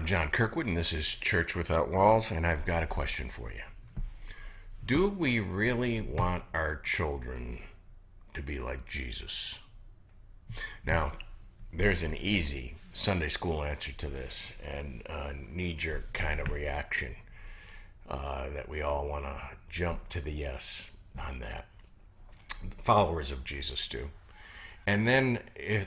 I'm John Kirkwood, and this is Church Without Walls, and I've got a question for you. Do we really want our children to be like Jesus? Now, there's an easy Sunday school answer to this, and a knee-jerk kind of reaction that we all want to jump to the yes on that. Followers of Jesus do. And then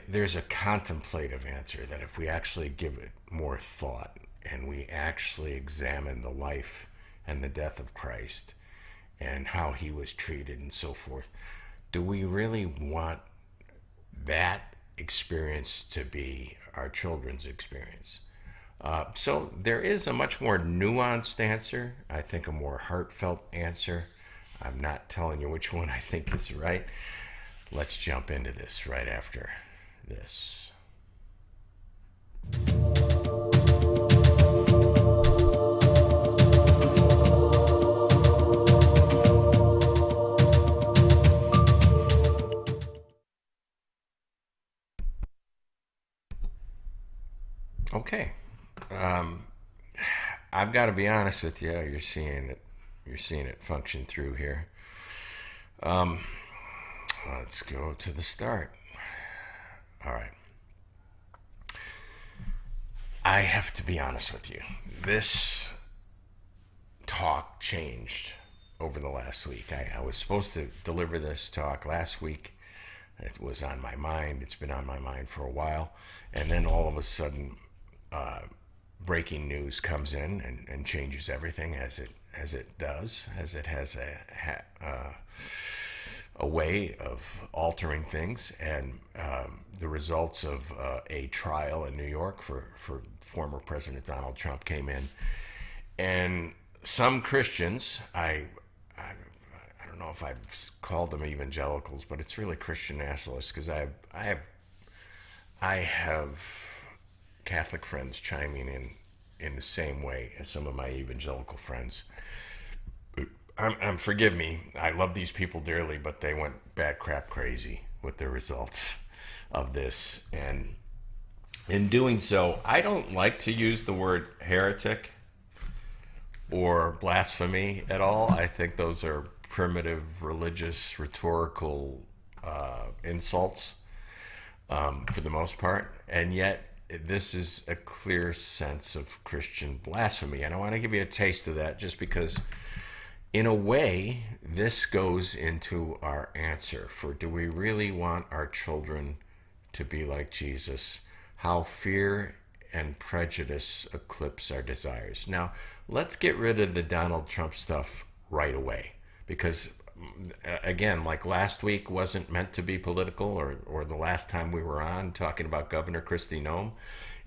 there's a contemplative answer that if we actually give it more thought and we actually examine the life and the death of Christ and how he was treated and so forth, do we really want that experience to be our children's experience? So there is a much more nuanced answer, I think a more heartfelt answer. I'm not telling you which one I think is right. Let's jump into this right after this. Okay. I've got to be honest with you. You're seeing it function through here. Let's go to the start. All right. I have to be honest with you. This talk changed over the last week. I was supposed to deliver this talk last week. It was on my mind. It's been on my mind for a while. And then all of a sudden, breaking news comes in and changes everything as it does, as it has a way of altering things, and the results of a trial in New York for former President Donald Trump came in, and some Christians, I don't know if I've called them evangelicals, but it's really Christian Nationalists, because I have Catholic friends chiming in the same way as some of my evangelical friends. Forgive me, I love these people dearly, but they went bad crap crazy with the results of this. And in doing so, I don't like to use the word heretic or blasphemy at all. I think those are primitive, religious, rhetorical insults for the most part. And yet, this is a clear sense of Christian blasphemy. And I want to give you a taste of that just because, in a way, this goes into our answer for, do we really want our children to be like Jesus? How fear and prejudice eclipse our desires. Now, let's get rid of the Donald Trump stuff right away, because again, like last week wasn't meant to be political, or the last time we were on talking about Governor Kristi Noem,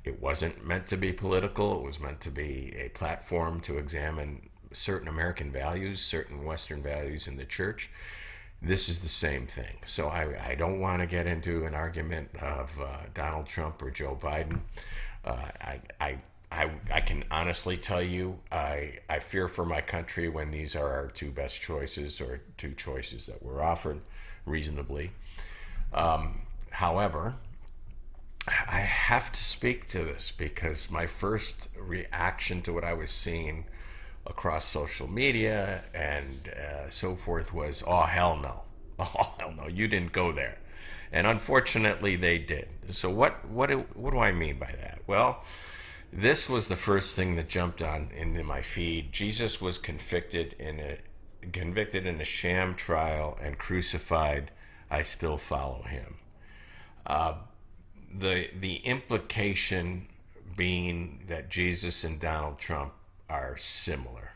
it wasn't meant to be political. It was meant to be a platform to examine certain American values, certain Western values in the church. This is the same thing. So I don't want to get into an argument of Donald Trump or Joe Biden. I can honestly tell you, I fear for my country when these are our two best choices, or two choices that were offered reasonably. However, I have to speak to this because my first reaction to what I was seeing across social media and so forth was, oh, hell no. Oh, hell no, you didn't go there. And unfortunately, they did. So what do I mean by that? Well, this was the first thing that jumped on into my feed. Jesus was convicted in a sham trial and crucified. I still follow him. The implication being that Jesus and Donald Trump are similar.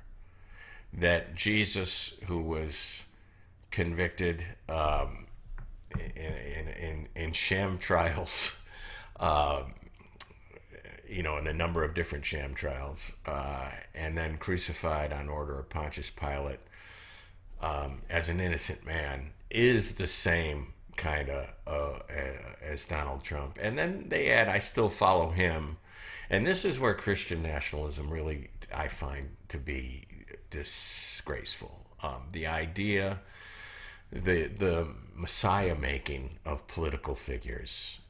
That Jesus, who was convicted in sham trials, in a number of different sham trials, and then crucified on order of Pontius Pilate as an innocent man, is the same kind of as Donald Trump. And then they add, I still follow him. And this is where Christian nationalism really, I find, to be disgraceful. The idea, the Messiah making of political figures.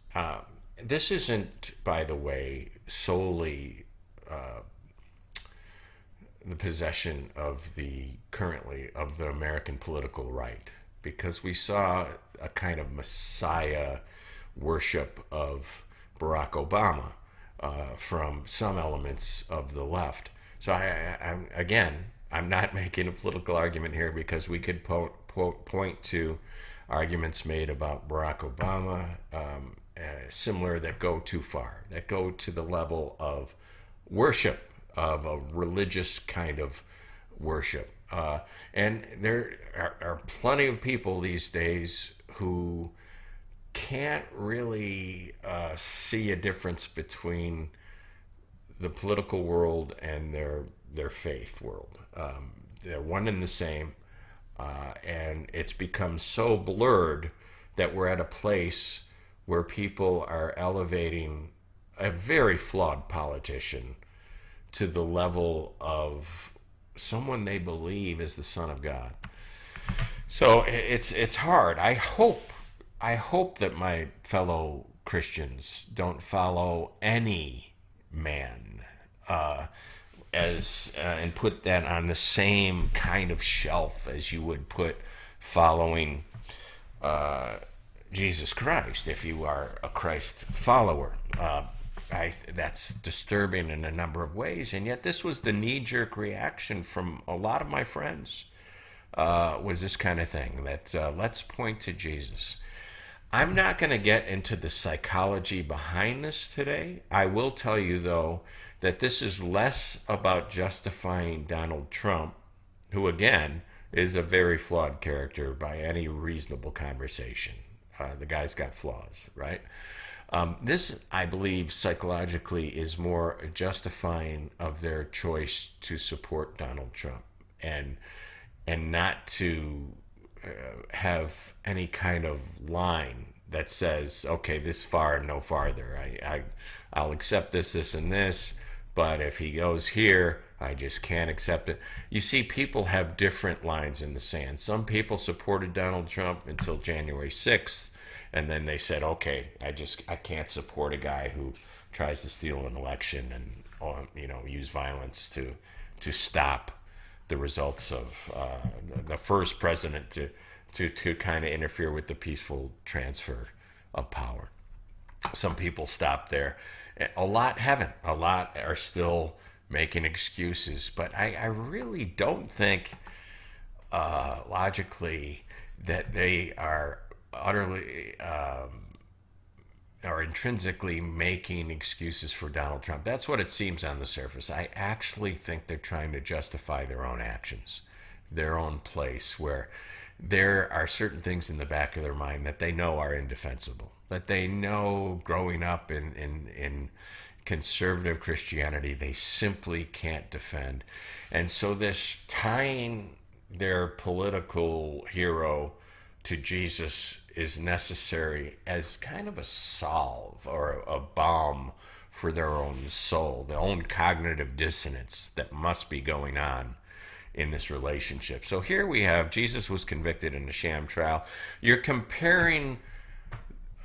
This isn't, by the way, solely the possession of the American political right, because we saw a kind of messiah worship of Barack Obama from some elements of the left. So I'm not making a political argument here, because we could point to arguments made about Barack Obama, similar, that go too far, that go to the level of worship, of a religious kind of worship. And there are plenty of people these days who can't really see a difference between the political world and their faith world. They're one and the same, and it's become so blurred that we're at a place where people are elevating a very flawed politician to the level of someone they believe is the Son of God. So it's hard. I hope that my fellow Christians don't follow any man and put that on the same kind of shelf as you would put following Jesus Christ, if you are a Christ follower. That's disturbing in a number of ways, and yet this was the knee-jerk reaction from a lot of my friends, was this kind of thing, that let's point to Jesus. I'm not going to get into the psychology behind this today. I will tell you, though, that this is less about justifying Donald Trump, who, again, is a very flawed character by any reasonable conversation. The guy's got flaws, right? This, I believe, psychologically is more justifying of their choice to support Donald Trump and not to have any kind of line that says, okay, this far and no farther. I'll accept this, and this, but if he goes here, I just can't accept it. You see, people have different lines in the sand. Some people supported Donald Trump until January 6th, and then they said, okay, I can't support a guy who tries to steal an election and use violence to stop the results of the first president to kind of interfere with the peaceful transfer of power. Some people stopped there. A lot haven't. A lot are still making excuses. But I really don't think logically that they are utterly or intrinsically making excuses for Donald Trump. That's what it seems on the surface. I actually think they're trying to justify their own actions, their own place, where there are certain things in the back of their mind that they know are indefensible, that they know growing up in conservative Christianity they simply can't defend. And so this tying their political hero to Jesus is necessary as kind of a salve or a balm for their own soul, their own cognitive dissonance that must be going on in this relationship. So here we have Jesus was convicted in a sham trial. You're comparing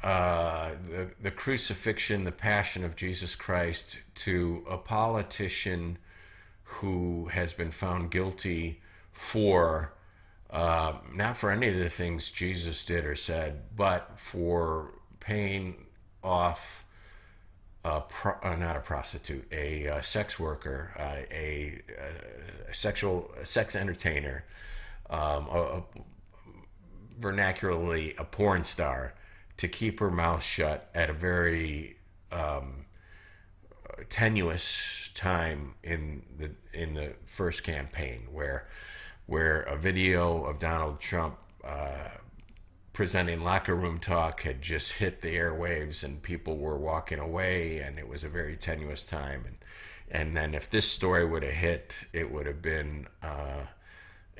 the crucifixion, the passion of Jesus Christ, to a politician who has been found guilty for not for any of the things Jesus did or said, but for paying off not a prostitute, a sex worker, a sex entertainer, vernacularly a porn star, to keep her mouth shut at a very tenuous time in the first campaign, where a video of Donald Trump presenting locker room talk had just hit the airwaves and people were walking away, and it was a very tenuous time. And then if this story would have hit, it would have been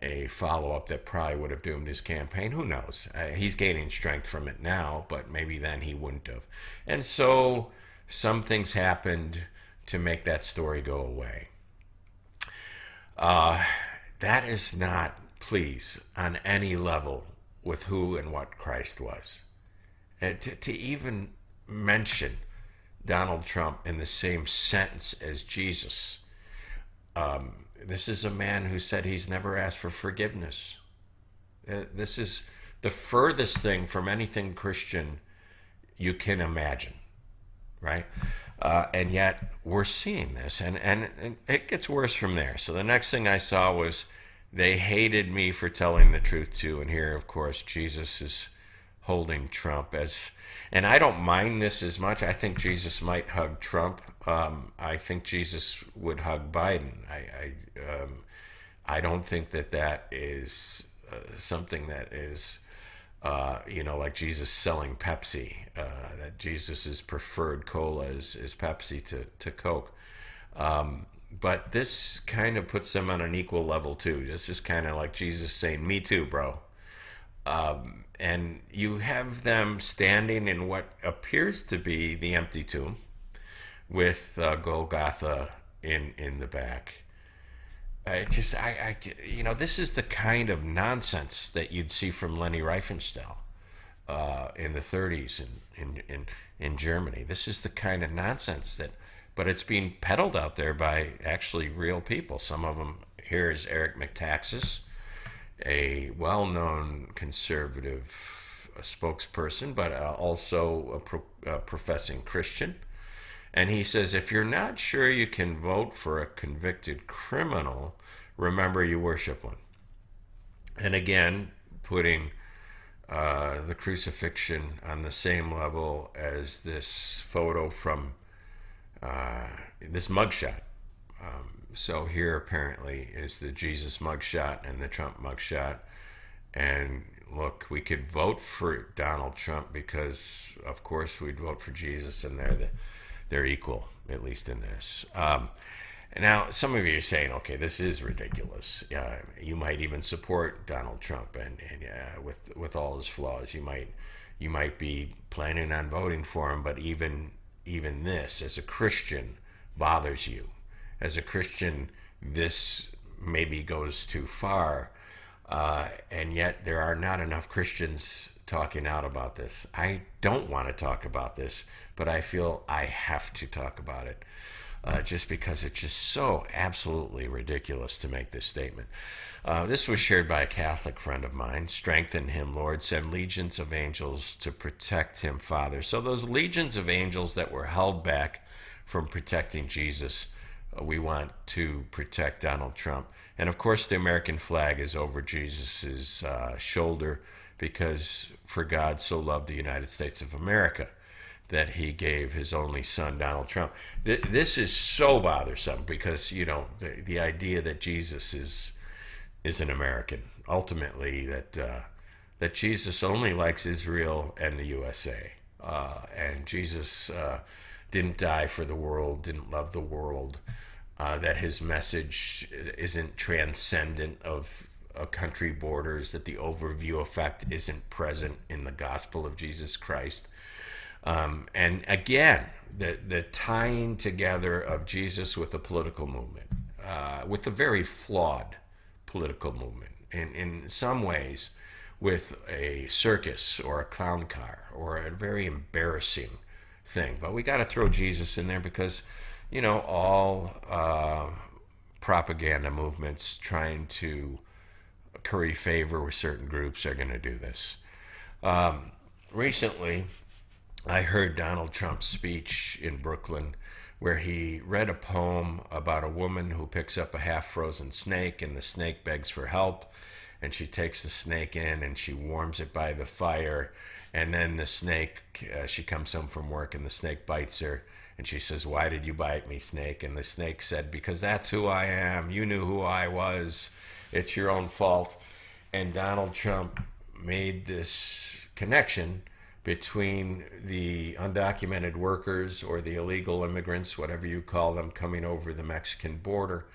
a follow-up that probably would have doomed his campaign. Who knows? He's gaining strength from it now, but maybe then he wouldn't have. And so some things happened to make that story go away. That is not, please, on any level with who and what Christ was. To even mention Donald Trump in the same sentence as Jesus. This is a man who said he's never asked for forgiveness. This is the furthest thing from anything Christian you can imagine, right? And yet we're seeing this, and it gets worse from there. So the next thing I saw was they hated me for telling the truth too. And here, of course, Jesus is holding Trump as, and I don't mind this as much. I think Jesus might hug Trump. I think Jesus would hug Biden. I don't think that is something that is, like Jesus selling Pepsi. That Jesus's preferred cola is Pepsi to Coke. But this kind of puts them on an equal level too. This is kind of like Jesus saying, "Me too, bro." And you have them standing in what appears to be the empty tomb, with Golgotha in the back. This is the kind of nonsense that you'd see from Leni Riefenstahl in the 30s in Germany. This is the kind of nonsense but it's being peddled out there by actually real people. Some of them, here is Eric McTaxis, a well-known conservative spokesperson, but also a professing Christian. And he says, if you're not sure you can vote for a convicted criminal, remember you worship one. And again, putting the crucifixion on the same level as this photo from this mugshot. So here apparently is the Jesus mugshot and the Trump mugshot. And look, we could vote for Donald Trump because, of course, we'd vote for Jesus, and they're equal, at least in this. Now, some of you are saying, okay, this is ridiculous. You might even support Donald Trump, and with all his flaws, you might be planning on voting for him. But even this, as a Christian, bothers you. As a Christian, this maybe goes too far, and yet there are not enough Christians talking out about this. I don't want to talk about this, but I feel I have to talk about it, just because it's just so absolutely ridiculous to make this statement. This was shared by a Catholic friend of mine. Strengthen him, Lord. Send legions of angels to protect him, Father. So those legions of angels that were held back from protecting Jesus, we want to protect Donald Trump. And of course, the American flag is over Jesus's shoulder, because for God so loved the United States of America that he gave his only son, Donald Trump. This is so bothersome because, the idea that Jesus is an American, ultimately that Jesus only likes Israel and the USA. And Jesus didn't die for the world, didn't love the world, that his message isn't transcendent of country borders, that the overview effect isn't present in the gospel of Jesus Christ. And again, the tying together of Jesus with the political movement, with a very flawed political movement, in some ways with a circus or a clown car or a very embarrassing thing. But we got to throw Jesus in there because, all propaganda movements trying to curry favor with certain groups are going to do this. Recently, I heard Donald Trump's speech in Brooklyn, where he read a poem about a woman who picks up a half-frozen snake, and the snake begs for help, and she takes the snake in and she warms it by the fire, and then the snake, she comes home from work and the snake bites her, and she says, "Why did you bite me, snake?" And the snake said, "Because that's who I am. You knew who I was. It's your own fault." And Donald Trump made this connection between the undocumented workers or the illegal immigrants, whatever you call them, coming over the Mexican border.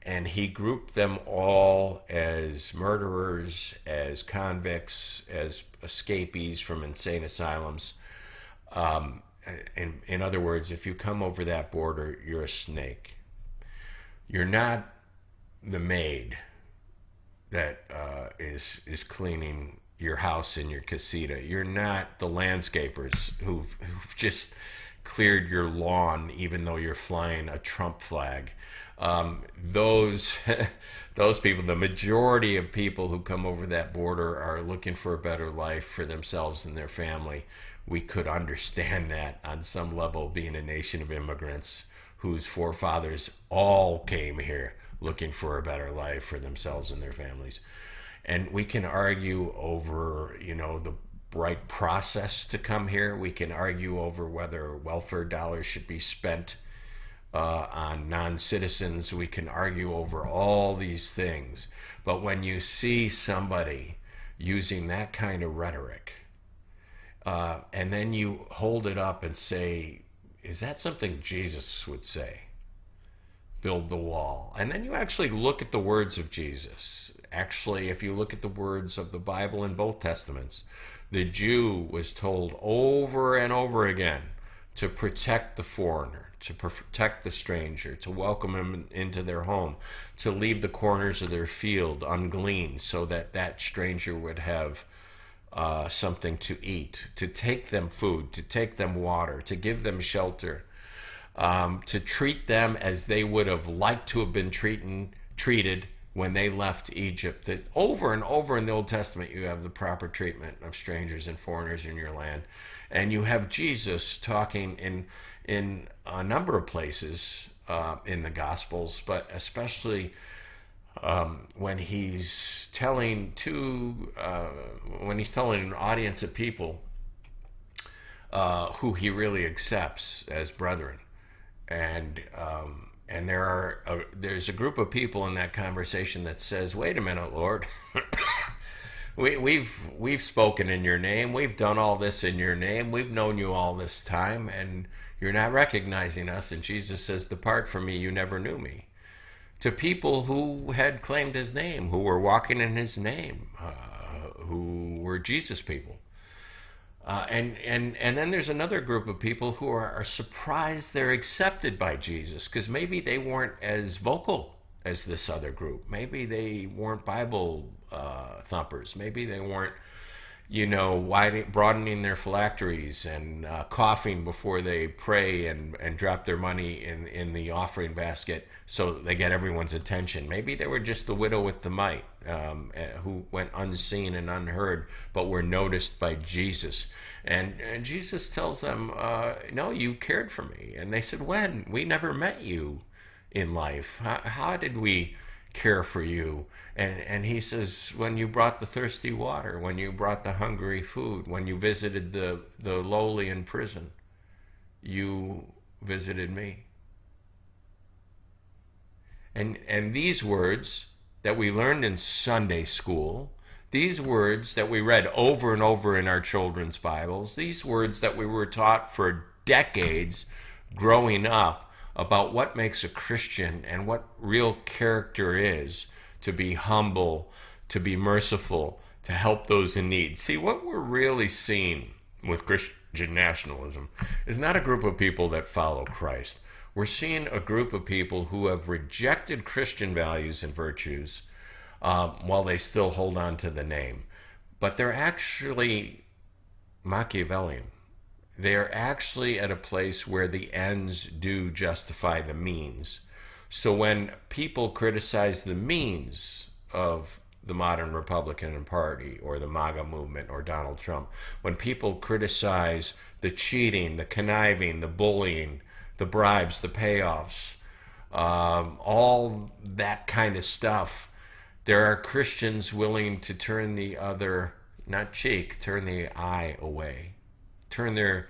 And he grouped them all as murderers, as convicts, as escapees from insane asylums. In other words, if you come over that border, you're a snake. You're not the maid that is cleaning your house in your casita. You're not the landscapers who've just cleared your lawn even though you're flying a Trump flag. Those those people, the majority of people who come over that border are looking for a better life for themselves and their family. We could understand that on some level, being a nation of immigrants whose forefathers all came here looking for a better life for themselves and their families. And we can argue over, the right process to come here. We can argue over whether welfare dollars should be spent on non-citizens. We can argue over all these things. But when you see somebody using that kind of rhetoric, and then you hold it up and say, is that something Jesus would say? Build the wall. And then you actually look at the words of Jesus. Actually, if you look at the words of the Bible in both Testaments, the Jew was told over and over again to protect the foreigner, to protect the stranger, to welcome him into their home, to leave the corners of their field ungleaned so that that stranger would have something to eat, to take them food, to take them water, to give them shelter, to treat them as they would have liked to have been treated when they left Egypt. That over and over in the Old Testament, you have the proper treatment of strangers and foreigners in your land. And you have Jesus talking in a number of places in the Gospels, but especially when he's telling an audience of people who he really accepts as brethren. And there's a group of people in that conversation that says, wait a minute, Lord, we've spoken in your name, we've done all this in your name, we've known you all this time, and you're not recognizing us. And Jesus says, depart from me, you never knew me. To people who had claimed his name, who were walking in his name, who were Jesus people. And then there's another group of people who are surprised they're accepted by Jesus, because maybe they weren't as vocal as this other group. Maybe they weren't Bible thumpers. Maybe they weren't, broadening their phylacteries and coughing before they pray and drop their money in the offering basket so they get everyone's attention. Maybe they were just the widow with the mite who went unseen and unheard but were noticed by Jesus. And Jesus tells them, no, you cared for me. And they said, when? We never met you in life. How did we care for you? And he says, when you brought the thirsty water, when you brought the hungry food, when you visited the lowly in prison, you visited me. And these words that we learned in Sunday school, these words that we read over and over in our children's Bibles, these words that we were taught for decades growing up about what makes a Christian and what real character is, to be humble, to be merciful, to help those in need. See, what we're really seeing with Christian nationalism is not a group of people that follow Christ. We're seeing a group of people who have rejected Christian values and virtues while they still hold on to the name. But they're actually Machiavellian. They're actually at a place where the ends do justify the means. So when people criticize the means of the modern Republican Party or the MAGA movement or Donald Trump, when people criticize the cheating, the conniving, the bullying, the bribes, the payoffs, all that kind of stuff, there are Christians willing to turn the other, not cheek, turn the eye away. Turn their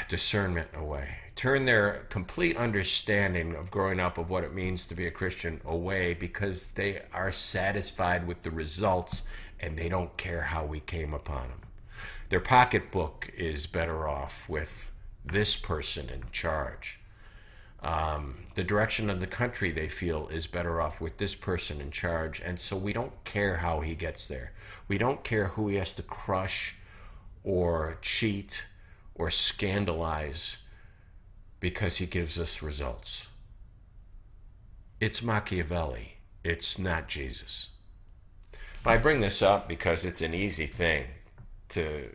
discernment away. Turn their complete understanding of growing up of what it means to be a Christian away, because they are satisfied with the results and they don't care how we came upon them. Their pocketbook is better off with this person in charge. The direction of the country, they feel, is better off with this person in charge. And so we don't care how he gets there. We don't care who he has to crush or cheat or scandalize because he gives us results. It's Machiavelli. It's not Jesus. I bring this up because it's an easy thing to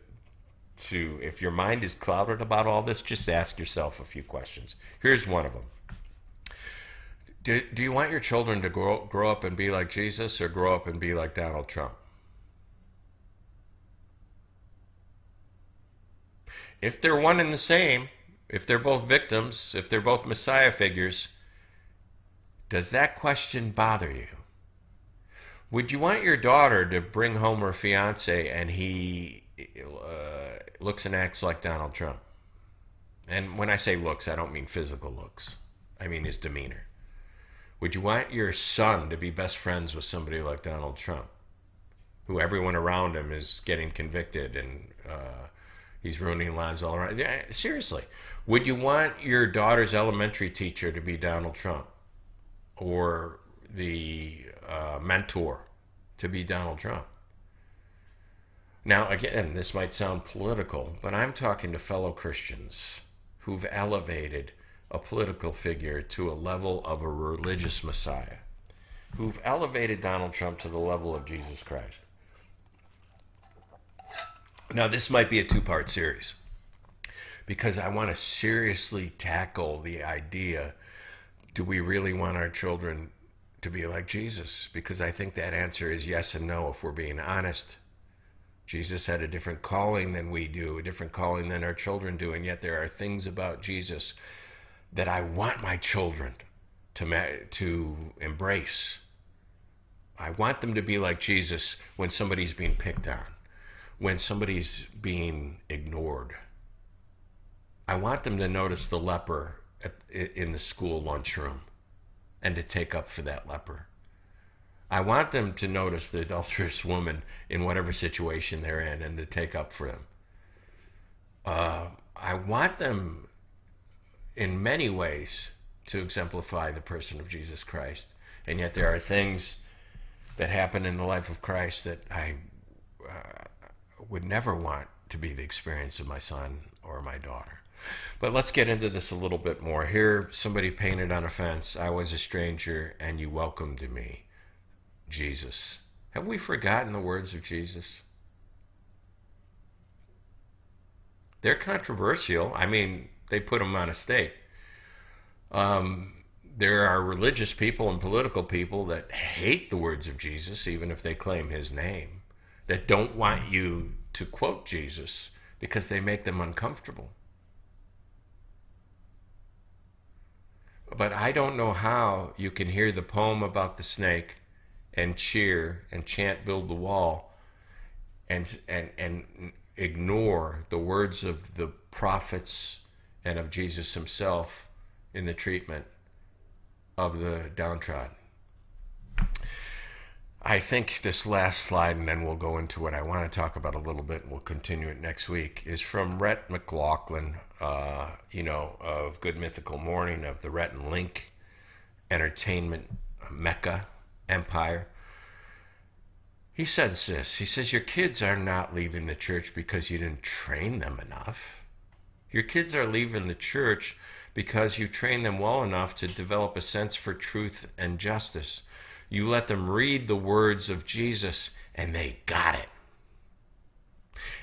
if your mind is clouded about all this, just ask yourself a few questions. Here's one of them. Do you want your children to grow up and be like Jesus, or grow up and be like Donald Trump? If they're one and the same, if they're both victims, if they're both Messiah figures, does that question bother you? Would you want your daughter to bring home her fiance and he looks and acts like Donald Trump? And when I say looks, I don't mean physical looks. I mean his demeanor. Would you want your son to be best friends with somebody like Donald Trump, who everyone around him is getting convicted and he's ruining lives all around? Yeah, seriously. Would you want your daughter's elementary teacher to be Donald Trump, or the mentor to be Donald Trump? Now, again, this might sound political, but I'm talking to fellow Christians who've elevated a political figure to a level of a religious Messiah, who've elevated Donald Trump to the level of Jesus Christ. Now, this might be a two-part series, because I want to seriously tackle the idea, do we really want our children to be like Jesus? Because I think that answer is yes and no, if we're being honest. Jesus had a different calling than we do, a different calling than our children do, and yet there are things about Jesus that I want my children to embrace. I want them to be like Jesus when somebody's being picked on, when somebody's being ignored. I want them to notice the leper in the school lunchroom and to take up for that leper. I want them to notice the adulterous woman in whatever situation they're in and to take up for them. I want them in many ways to exemplify the person of Jesus Christ. And yet there are things that happen in the life of Christ that I would never want to be the experience of my son or my daughter. But let's get into this a little bit more. Here, somebody painted on a fence, I was a stranger and you welcomed me, Jesus. Have we forgotten the words of Jesus? They're controversial. I mean, they put him on a stake. There are religious people and political people that hate the words of Jesus, even if they claim his name, that don't want you to quote Jesus because they make them uncomfortable. But I don't know how you can hear the poem about the snake and cheer and chant Build the Wall and ignore the words of the prophets and of Jesus himself in the treatment of the downtrodden. I think this last slide, and then we'll go into what I want to talk about a little bit, and we'll continue it next week, is from Rhett McLaughlin, of Good Mythical Morning, of the Rhett and Link Entertainment Mecca Empire. He says this. He says, your kids are not leaving the church because you didn't train them enough. Your kids are leaving the church because you train them well enough to develop a sense for truth and justice. You let them read the words of Jesus, and they got it.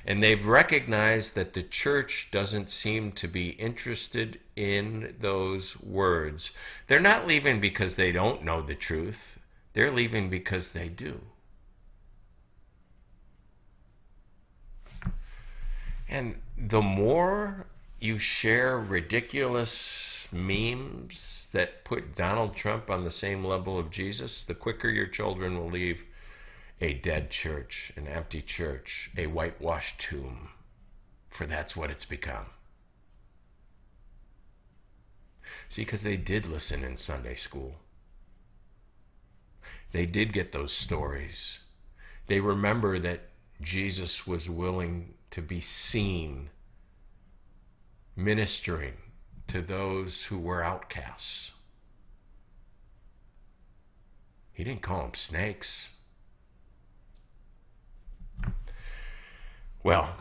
And they've recognized that the church doesn't seem to be interested in those words. They're not leaving because they don't know the truth. They're leaving because they do. And the more you share ridiculous memes that put Donald Trump on the same level of Jesus, the quicker your children will leave a dead church, an empty church, a whitewashed tomb, for that's what it's become. See, because they did listen in Sunday school. They did get those stories. They remember that Jesus was willing to be seen ministering to those who were outcasts. He didn't call them snakes. Well,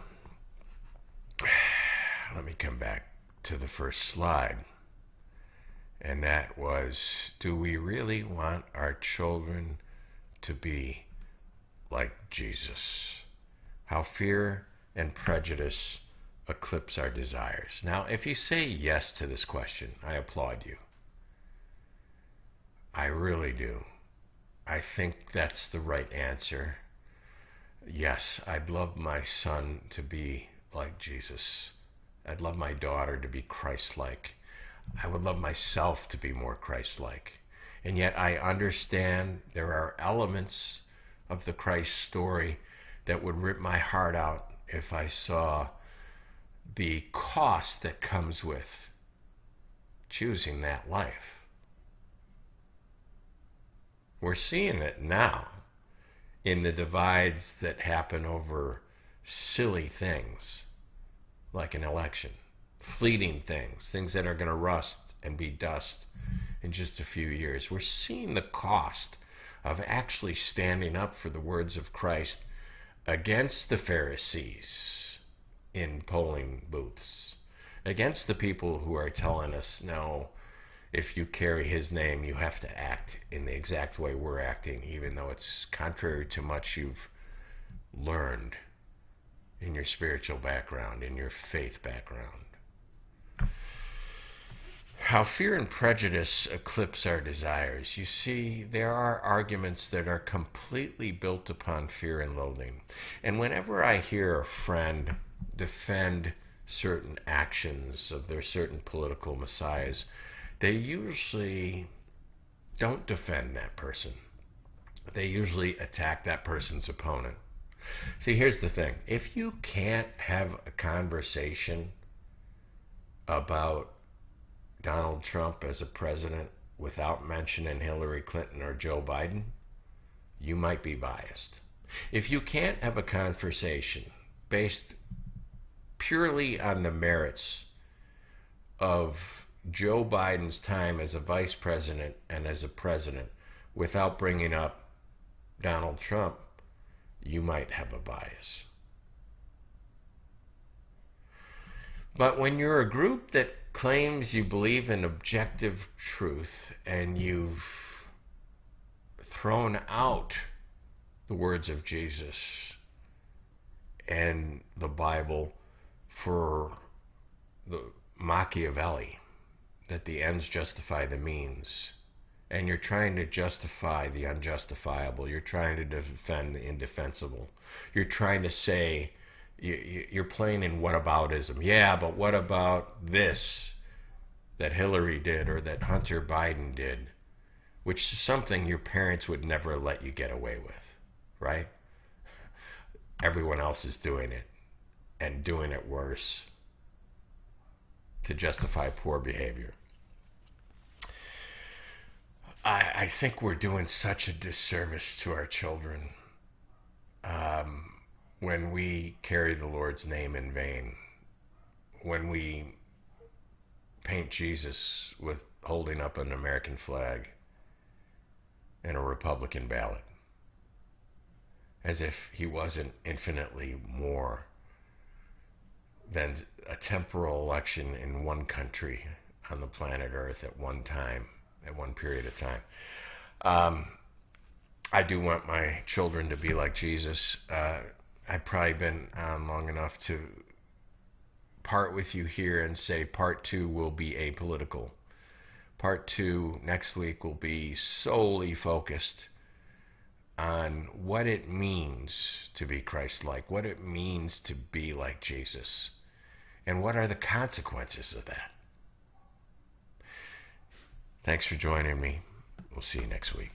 let me come back to the first slide. And that was, do we really want our children to be like Jesus? How fear and prejudice eclipse our desires? Now, if you say yes to this question, I applaud you. I really do. I think that's the right answer. Yes, I'd love my son to be like Jesus. I'd love my daughter to be Christ-like. I would love myself to be more Christ-like. And yet I understand there are elements of the Christ story that would rip my heart out if I saw the cost that comes with choosing that life. We're seeing it now in the divides that happen over silly things like an election, fleeting things, things that are going to rust and be dust in just a few years. We're seeing the cost of actually standing up for the words of Christ against the Pharisees in polling booths, against the people who are telling us, no, if you carry his name, you have to act in the exact way we're acting, even though it's contrary to much you've learned in your spiritual background, in your faith background. How fear and prejudice eclipse our desires. You see, there are arguments that are completely built upon fear and loathing. And whenever I hear a friend defend certain actions of their certain political messiahs, they usually don't defend that person. They usually attack that person's opponent. See, here's the thing. If you can't have a conversation about Donald Trump as a president without mentioning Hillary Clinton or Joe Biden, you might be biased. If you can't have a conversation based purely on the merits of Joe Biden's time as a vice president and as a president without bringing up Donald Trump, you might have a bias. But when you're a group that claims you believe in objective truth and you've thrown out the words of Jesus and the Bible for the Machiavelli, that the ends justify the means, and you're trying to justify the unjustifiable, you're trying to defend the indefensible, you're trying to say, you're playing in whataboutism. Yeah, but what about this that Hillary did or that Hunter Biden did, which is something your parents would never let you get away with, right? Everyone else is doing it and doing it worse to justify poor behavior. I think we're doing such a disservice to our children when we carry the Lord's name in vain, when we paint Jesus with holding up an American flag and a Republican ballot, as if he wasn't infinitely more than a temporal election in one country on the planet Earth at one time, at one period of time. I do want my children to be like Jesus. I've probably been on long enough to part with you here and say part 2 will be apolitical. Part 2 next week will be solely focused on what it means to be Christ-like, what it means to be like Jesus, and what are the consequences of that. Thanks for joining me. We'll see you next week.